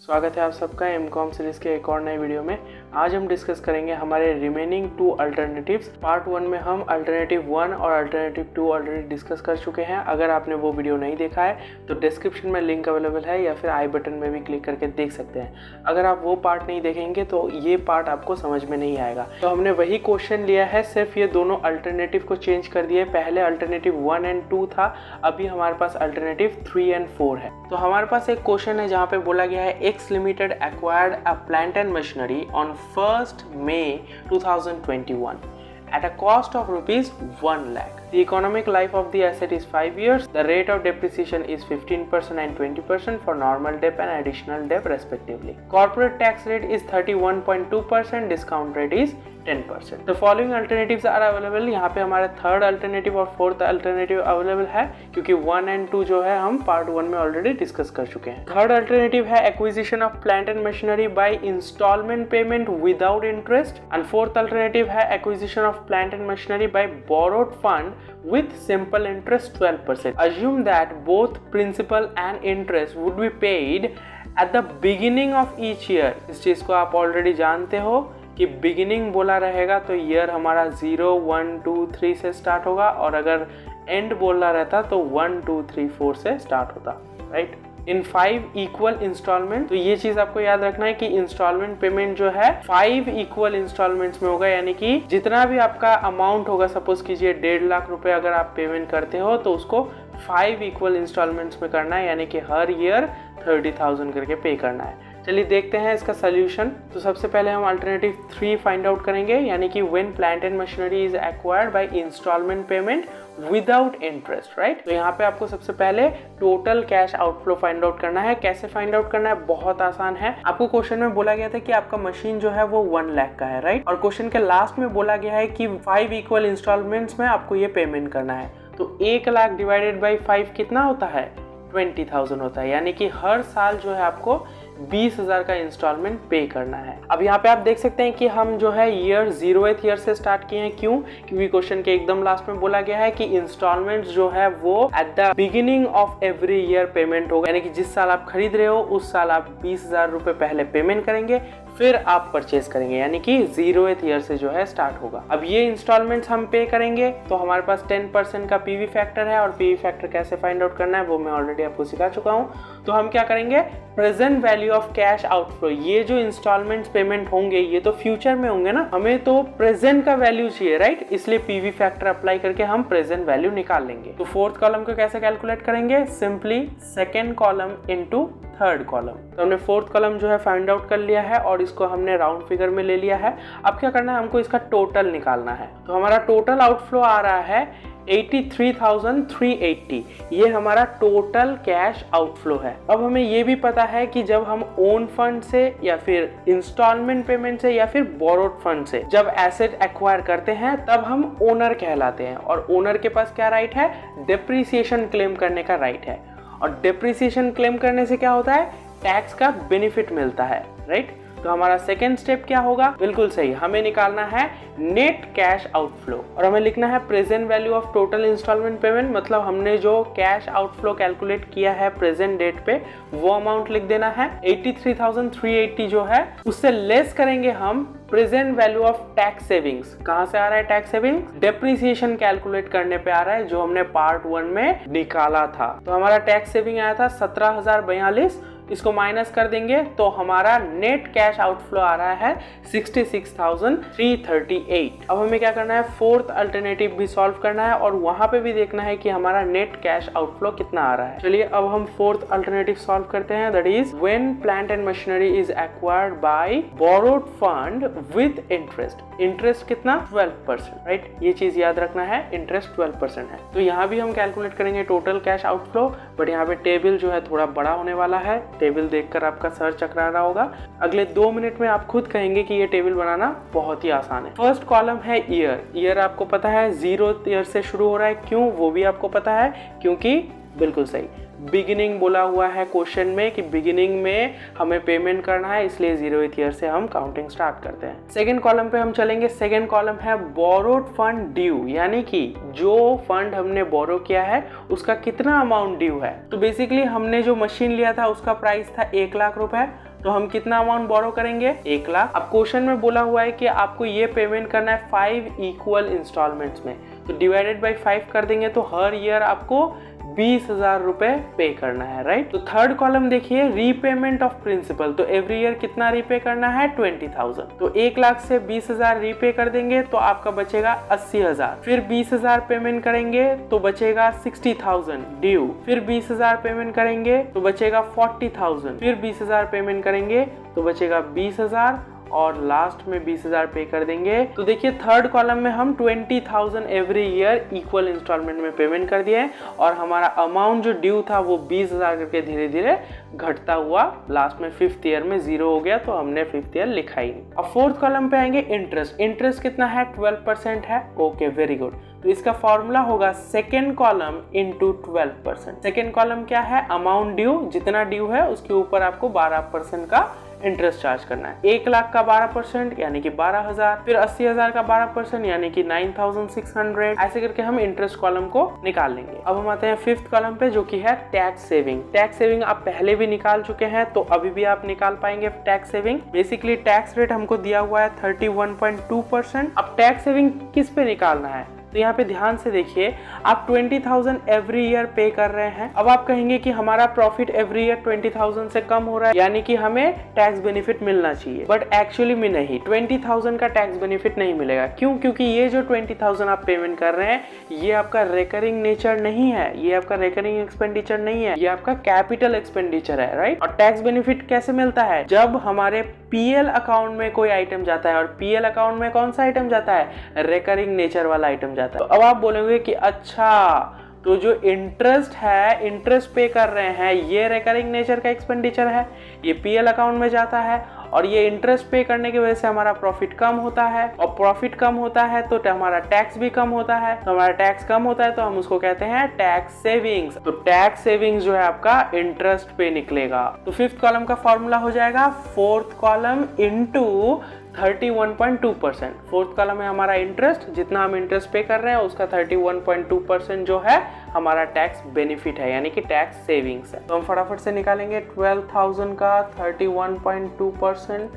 स्वागत है आप सबका एमकॉम सीरीज के एक और नए वीडियो में। आज हम डिस्कस करेंगे हमारे रिमेनिंग 2 अल्टरनेटिव्स। पार्ट 1 में हम अल्टरनेटिव 1 और अल्टरनेटिव 2 ऑलरेडी डिस्कस कर चुके हैं। अगर आपने वो वीडियो नहीं देखा है तो डिस्क्रिप्शन में लिंक अवेलेबल है या फिर आई बटन में भी क्लिक करके देख सकते हैं। अगर आप वो पार्ट नहीं देखेंगे तो ये पार्ट आपको समझ में नहीं आएगा। तो हमने वही क्वेश्चन लिया है, सिर्फ ये दोनों अल्टरनेटिव को चेंज कर दिए। पहले अल्टरनेटिव 1 एंड 2 था, अभी हमारे पास अल्टरनेटिव 3 एंड 4 है। तो हमारे पास एक क्वेश्चन है जहाँ पे बोला गया है X Limited acquired a plant and machinery on 1st May 2021 at a cost of rupees 1 lakh. The economic life of the asset is 5 years. The rate of depreciation is 15% and 20% for normal debt and additional debt respectively. Corporate tax rate is 31.2%. Discount rate is 10%. The following alternatives are available. यहाँ पे हमारे third alternative और fourth alternative available है, क्योंकि 1 and 2 जो है हम part 1 में ऑलरेडी डिस्कस कर चुके हैं। थर्ड अल्टरनेटिव है acquisition of plant and machinery by instalment payment without interest, and fourth alternative है acquisition of plant and machinery by borrowed fund with simple interest 12%. Assume that both principal and interest would be paid at the beginning of each year. इस चीज को आप already जानते हो कि beginning बोला रहेगा तो ईयर हमारा 0, 1, 2, 3 से स्टार्ट होगा, और अगर एंड बोला रहता तो 1, 2, 3, 4 से स्टार्ट होता, राइट। इन 5 इक्वल इंस्टॉलमेंट। तो ये चीज आपको याद रखना है कि इंस्टॉलमेंट पेमेंट जो है 5 इक्वल इंस्टॉलमेंट्स में होगा, यानी कि जितना भी आपका अमाउंट होगा, सपोज कीजिए 1.5 लाख रुपए अगर आप पेमेंट करते हो तो उसको 5 इक्वल इंस्टॉलमेंट्स में करना है, यानी कि हर ईयर 30,000 करके पे करना है। चलिए देखते हैं इसका सोल्यूशन। तो सबसे पहले हम अल्टरनेटिव 3 फाइंड आउट करेंगे, यानी कि when plant and machinery is acquired by instalment payment without interest, right. तो यहाँ पे आपको सबसे पहले total cash outflow find out करना है। कैसे फाइंड आउट करना है, बहुत आसान है। आपको क्वेश्चन में बोला गया था कि आपका मशीन जो है वो 1 लाख का है, राइट, और क्वेश्चन के लास्ट में बोला गया है कि 5 इक्वल इंस्टॉलमेंट्स में आपको ये पेमेंट करना है। तो 1 लाख डिवाइडेड बाई 5 कितना होता है, 20,000 होता है, यानी कि हर साल जो है आपको 20,000 का इंस्टॉलमेंट पे करना है। अब यहाँ पे आप देख सकते हैं कि हम जो है ईयर 0th ईयर से स्टार्ट किए हैं। क्यों? क्योंकि क्वेश्चन के एकदम लास्ट में बोला गया है कि इंस्टॉलमेंट्स जो है वो at the beginning of every year payment होगा, यानी कि जिस साल आप खरीद रहे हो उस साल आप 20,000 रुपए पहले पेमेंट करेंगे, फिर आप परचेज करेंगे, यानी कि 0th ईयर से जो है स्टार्ट होगा। अब ये इंस्टॉलमेंट्स हम पे करेंगे तो हमारे पास 10% का पीवी फैक्टर है, और पीवी फैक्टर कैसे फाइंड आउट करना है वो मैं ऑलरेडी आपको सिखा चुका हूँ। तो हम क्या करेंगे, present value of cash outflow. ये जो इंस्टॉलमेंट्स पेमेंट होंगे ये तो फ्यूचर में होंगे ना, हमें तो प्रेजेंट का वैल्यू चाहिए, राइट, इसलिए पीवी फैक्टर अप्लाई करके हम प्रेजेंट वैल्यू निकाल लेंगे। तो फोर्थ कॉलम को कैसे कैलकुलेट करेंगे, simply second column into third column. तो हमने फोर्थ कॉलम जो है फाइंड आउट कर लिया है और इसको हमने राउंड फिगर में ले लिया है। अब क्या करना है, हमको इसका टोटल निकालना है। तो हमारा टोटल आउटफ्लो आ रहा है 83,380। ये हमारा टोटल कैश आउटफ्लो है। अब हमें ये भी पता है कि जब हम ओन फंड से या फिर इंस्टॉलमेंट पेमेंट से या फिर बोरोड फंड से जब एसेट एक्वायर करते हैं तब हम ओनर कहलाते हैं, और ओनर के पास क्या राइट है, डेप्रिसिएशन क्लेम करने का राइट है। और डेप्रिसिएशन क्लेम करने से क्या होता है, टैक्स का बेनिफिट मिलता है, राइट। तो हमारा सेकेंड स्टेप क्या होगा, बिल्कुल सही, हमें निकालना है नेट कैश आउटफ्लो, और हमें लिखना है present value of total instalment payment. मतलब हमने जो कैश आउटफ्लो कैलकुलेट किया है प्रेजेंट डेट पे वो अमाउंट लिख देना है। 83,380 जो है उससे लेस करेंगे हम present value of tax savings. कहां से आ रहा है टैक्स सेविंग्स, डेप्रिसिएशन कैलकुलेट करने पे आ रहा है, जो हमने पार्ट 1 में निकाला था। तो हमारा टैक्स सेविंग आया था 17,042, इसको माइनस कर देंगे तो हमारा नेट कैश आउटफ्लो आ रहा है 66,338। अब हमें क्या करना है, फोर्थ अल्टरनेटिव भी सॉल्व करना है और वहां पे भी देखना है कि हमारा नेट कैश आउटफ्लो कितना आ रहा है। चलिए अब हम फोर्थ अल्टरनेटिव सॉल्व करते हैं, that is when plant and machinery is acquired bye borrowed fund with interest. Interest कितना, 12%, राइट। ये चीज याद रखना है, इंटरेस्ट 12% है। तो यहाँ भी हम कैलकुलेट करेंगे टोटल कैश आउटफ्लो, बट यहाँ पे टेबल जो है थोड़ा बड़ा होने वाला है। टेबल देखकर आपका सर चकरा रहा होगा। अगले 2 मिनट में आप खुद कहेंगे कि ये टेबल बनाना बहुत ही आसान है। फर्स्ट कॉलम है ईयर। ईयर आपको पता है 0th ईयर से शुरू हो रहा है। क्यों, वो भी आपको पता है, क्योंकि बिल्कुल सही बिगिनिंग बोला हुआ है क्वेश्चन में कि बिगिनिंग में हमें पेमेंट करना है, इसलिए 0th ईयर से हम काउंटिंग स्टार्ट करते हैं। सेकंड कॉलम पे हम चलेंगे। सेकंड कॉलम है बोरोड फंड ड्यू, यानी कि जो फंड हमने बोरो किया है उसका कितना अमाउंट ड्यू है। तो बेसिकली हमने जो मशीन लिया था उसका प्राइस था 1 लाख रुपए, तो हम कितना अमाउंट बोरो करेंगे? 1 लाख। अब क्वेश्चन में बोला हुआ है कि आपको ये पेमेंट करना है 5 इक्वल इंस्टॉलमेंट्स में, तो डिवाइडेड बाई 5 कर देंगे तो हर ईयर आपको 20,000 रुपए पे करना है, राइट। तो थर्ड कॉलम देखिए, रीपेमेंट ऑफ प्रिंसिपल, तो एवरी ईयर कितना रीपे करना है? 20,000। तो 1 लाख से 20,000 रीपे कर देंगे तो आपका बचेगा 80,000। फिर 20,000 पेमेंट करेंगे तो बचेगा 60,000 ड्यू। फिर 20,000 पेमेंट करेंगे तो बचेगा 40,000। फिर 20,000 पेमेंट करेंगे तो बचेगा 20,000 और लास्ट में 20,000 पे कर देंगे। तो देखिए थर्ड कॉलम में हम 20,000 एवरी ईयर इक्वल इंस्टॉलमेंट में पेमेंट कर दिए और हमारा अमाउंट जो ड्यू था वो 20,000 करके धीरे धीरे घटता हुआ लास्ट में 5th ईयर में 0 हो गया, तो हमने 5th ईयर लिखा ही नहीं। अब फोर्थ कॉलम पे आएंगे, इंटरेस्ट। इंटरेस्ट कितना है? 12% है। Okay, very good. तो इसका फॉर्मूला होगा second column into 12%। Second column क्या है? अमाउंट ड्यू, जितना ड्यू है उसके ऊपर आपको 12% का इंटरेस्ट चार्ज करना है। 1 लाख का 12% यानी कि 12,000, फिर 80,000 का 12% यानी कि 9,600। ऐसे करके हम इंटरेस्ट कॉलम को निकाल लेंगे। अब हम आते हैं 5th कॉलम पे जो कि है टैक्स सेविंग। टैक्स सेविंग आप पहले भी निकाल चुके हैं तो अभी भी आप निकाल पाएंगे tax saving. Basically tax rate हमको दिया हुआ है 31.2%। अब टैक्स सेविंग किस पे निकालना है? तो यहाँ पे ध्यान से देखिए, आप 20,000 एवरी ईयर पे कर रहे हैं। अब आप कहेंगे कि हमारा प्रॉफिट एवरी ईयर 20,000 से कम हो रहा है, यानी कि हमें टैक्स बेनिफिट मिलना चाहिए, बट एक्चुअली में नहीं, 20,000 का टैक्स बेनिफिट नहीं मिलेगा। क्यों? क्योंकि ये जो 20,000 आप पेमेंट कर रहे हैं ये आपका रिकरिंग नेचर नहीं है, ये आपका रिकरिंग एक्सपेंडिचर नहीं है, ये आपका कैपिटल एक्सपेंडिचर है, राइट। और टैक्स बेनिफिट कैसे मिलता है? जब हमारे पीएल अकाउंट में कोई आइटम जाता है, और पीएल अकाउंट में कौन सा आइटम जाता है? रिकरिंग नेचर वाला आइटम जाता है। तो अब आप बोलेंगे कि अच्छा, तो जो इंटरेस्ट है, इंटरेस्ट पे कर रहे हैं, ये रिकरिंग नेचर का एक्सपेंडिचर है, ये पीएल अकाउंट में जाता है, और ये इंटरेस्ट पे करने की वजह से हमारा प्रॉफिट कम होता है, और प्रॉफिट कम होता है तो हमारा टैक्स भी कम होता है। तो हमारा टैक्स कम होता है तो हम उसको कहते हैं टैक्स सेविंग्स। तो टैक्स सेविंग्स जो है आपका इंटरेस्ट पे निकलेगा। तो 5th कॉलम का फॉर्मूला हो जाएगा 4th column into 31.2%। 4th column में हमारा इंटरेस्ट, जितना हम इंटरेस्ट पे कर रहे हैं उसका 31.2% जो है हमारा टैक्स बेनिफिट है, यानी कि टैक्स सेविंग्स है। तो हम फटाफट से निकालेंगे 12,000 का 31.2%,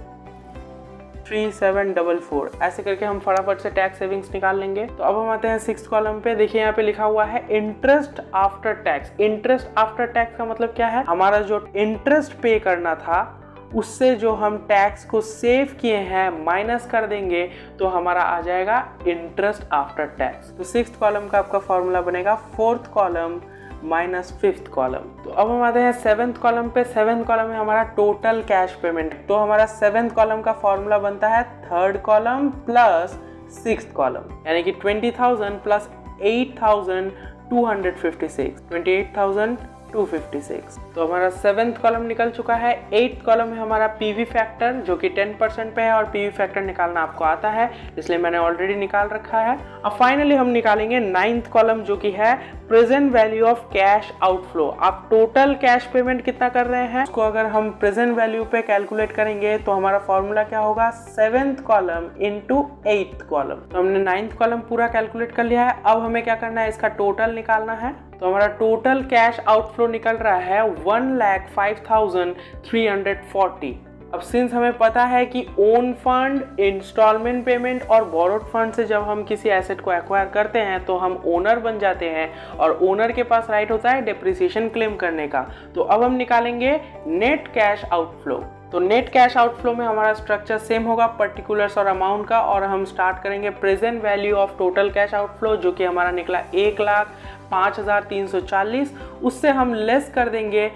3744। ऐसे करके हम फटाफट से टैक्स सेविंग्स निकाल लेंगे। तो अब हम आते हैं 6th कॉलम पे। देखिए यहाँ पे लिखा हुआ है interest after tax. Interest after tax का मतलब क्या है? हमारा जो इंटरेस्ट पे करना था उससे जो हम टैक्स को सेव किए हैं माइनस कर देंगे तो हमारा आ जाएगा इंटरेस्ट आफ्टर टैक्स। तो 6th कॉलम का आपका फॉर्मूला बनेगा 4th column minus 5th column. तो अब हम आते हैं 7th कॉलम पे। 7th कॉलम में हमारा टोटल कैश पेमेंट। तो हमारा 7th कॉलम का फॉर्मूला बनता है 3rd column plus 6th column, यानी कि 20,000 प्लस 8,256, 28,256। तो हमारा 7th कॉलम निकल चुका है। 8th कॉलम में हमारा पीवी फैक्टर जो कि 10% पे है, और पीवी फैक्टर निकालना आपको आता है इसलिए मैंने ऑलरेडी निकाल रखा है। अब फाइनली हम निकालेंगे 9th कॉलम जो कि है present value of cash outflow. आप टोटल कैश पेमेंट कितना कर रहे हैं उसको अगर हम प्रेजेंट वैल्यू पे कैलकुलेट करेंगे तो हमारा फॉर्मूला क्या होगा? 7th column into 8th column. तो हमने 9th कॉलम पूरा कैलकुलेट कर लिया है। अब हमें क्या करना है? इसका टोटल निकालना है। तो हमारा टोटल कैश आउटफ्लो निकल रहा है 1,05,340। अब सिंस हमें पता है कि ओन फंड, इंस्टॉलमेंट पेमेंट और बोरोड फंड से जब हम किसी एसेट को एक्वायर करते हैं तो हम ओनर बन जाते हैं, और ओनर के पास राइट होता है डेप्रिसिएशन क्लेम करने का। तो अब हम निकालेंगे नेट कैश आउटफ्लो। तो नेट कैश आउटफ्लो में हमारा स्ट्रक्चर सेम होगा पर्टिकुलर्स और अमाउंट का, और हम स्टार्ट करेंगे present value of total cash outflow जो कि हमारा निकला 1,05,340। उससे हम लेस कर देंगे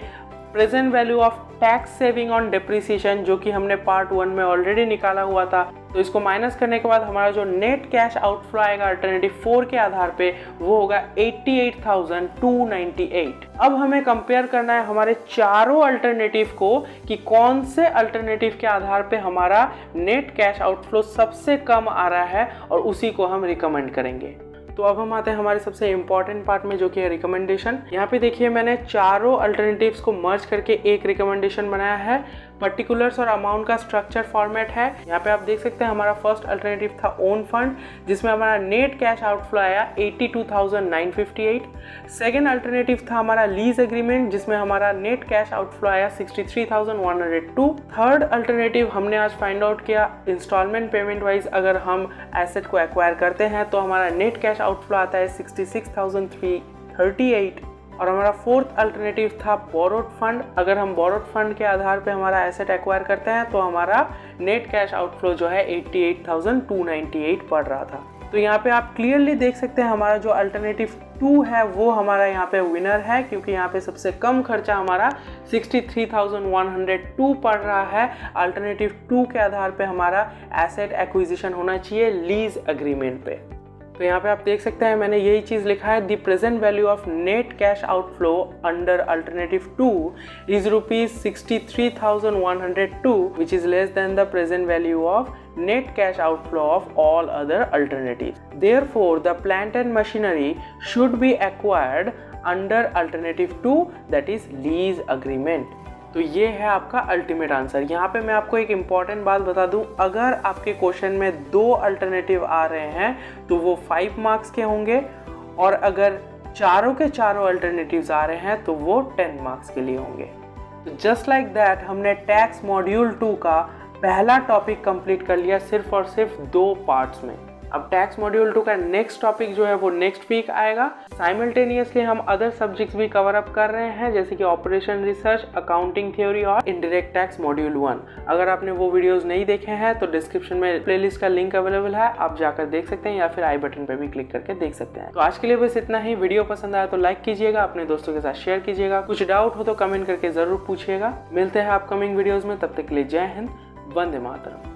present value of tax saving on depreciation जो कि हमने पार्ट 1 में ऑलरेडी निकाला हुआ था। तो इसको माइनस करने के बाद हमारा जो नेट कैश आउटफ्लो आएगा अल्टरनेटिव 4 के आधार पे वो होगा 88,298। अब हमें कंपेयर करना है हमारे चारों अल्टरनेटिव को कि कौन से अल्टरनेटिव के आधार पे हमारा नेट कैश आउटफ्लो सबसे कम आ रहा है, और उसी को हम रिकमेंड करेंगे। तो अब हम आते हैं हमारे सबसे इंपॉर्टेंट पार्ट में जो कि है रिकमेंडेशन। यहाँ पे देखिए मैंने चारों अल्टरनेटिव्स को मर्ज करके एक रिकमेंडेशन बनाया है। पर्टिकुलर्स और अमाउंट का स्ट्रक्चर फॉर्मेट है। यहाँ पे आप देख सकते हैं हमारा फर्स्ट अल्टरनेटिव था ओन फंड, जिसमें हमारा नेट कैश आउटफ्लो आया 82,958। सेकेंड अल्टरनेटिव था हमारा लीज एग्रीमेंट, जिसमें हमारा नेट कैश आउटफ्लो आया 63,102। थर्ड अल्टरनेटिव हमने आज फाइंड आउट किया इंस्टॉलमेंट पेमेंट वाइज अगर हम एसेट को एक्वायर करते हैं तो हमारा नेट कैश आउटफ्लो आता है 66,338। और हमारा फोर्थ अल्टरनेटिव था बोरोड फंड, अगर हम बोरोड फंड के आधार पे हमारा एसेट एक्वायर करते हैं तो हमारा नेट कैश आउटफ्लो जो है 88,298 पड़ रहा था। तो यहाँ पे आप क्लियरली देख सकते हैं हमारा जो अल्टरनेटिव 2 है वो हमारा यहाँ पे विनर है, क्योंकि यहाँ पे सबसे कम खर्चा हमारा 63,102 पड़ रहा है। अल्टरनेटिव 2 के आधार पे हमारा एसेट एक्विजिशन होना चाहिए लीज एग्रीमेंट पे। तो यहाँ पे आप देख सकते हैं मैंने यही चीज़ लिखा है, the present value of net cash outflow under alternative 2 is ₹63,102 which is less than the present value of net cash outflow of all other alternatives. Therefore, the plant and machinery should be acquired under alternative 2, that is lease agreement. तो ये है आपका ultimate answer. यहाँ पे मैं आपको एक important बात बता दूँ, अगर आपके क्वेश्चन में 2 अल्टरनेटिव आ रहे हैं तो वो 5 मार्क्स के होंगे, और अगर चारों के चारों अल्टरनेटिव्स आ रहे हैं तो वो 10 मार्क्स के लिए होंगे। तो जस्ट लाइक दैट हमने टैक्स मॉड्यूल 2 का पहला टॉपिक कंप्लीट कर लिया सिर्फ और सिर्फ 2 पार्ट्स में। अब टैक्स मॉड्यूल 2 का नेक्स्ट टॉपिक जो है वो नेक्स्ट वीक आएगा। साइमल्टेनियसली हम अदर सब्जेक्ट्स भी कवर अप कर रहे हैं, जैसे कि ऑपरेशन रिसर्च, अकाउंटिंग थ्योरी और इनडायरेक्ट टैक्स मॉड्यूल 1। अगर आपने वो वीडियोस नहीं देखे हैं तो डिस्क्रिप्शन में प्लेलिस्ट का लिंक अवेलेबल है, आप जाकर देख सकते हैं या फिर आई बटन पर भी क्लिक करके देख सकते हैं। तो आज के लिए बस इतना ही। वीडियो पसंद आया तो लाइक कीजिएगा, अपने दोस्तों के साथ शेयर कीजिएगा, कुछ डाउट हो तो कमेंट करके जरूर पूछिएगा। मिलते हैं अपकमिंग वीडियोज में, तब तक के लिए जय हिंद, वंदे मातरम।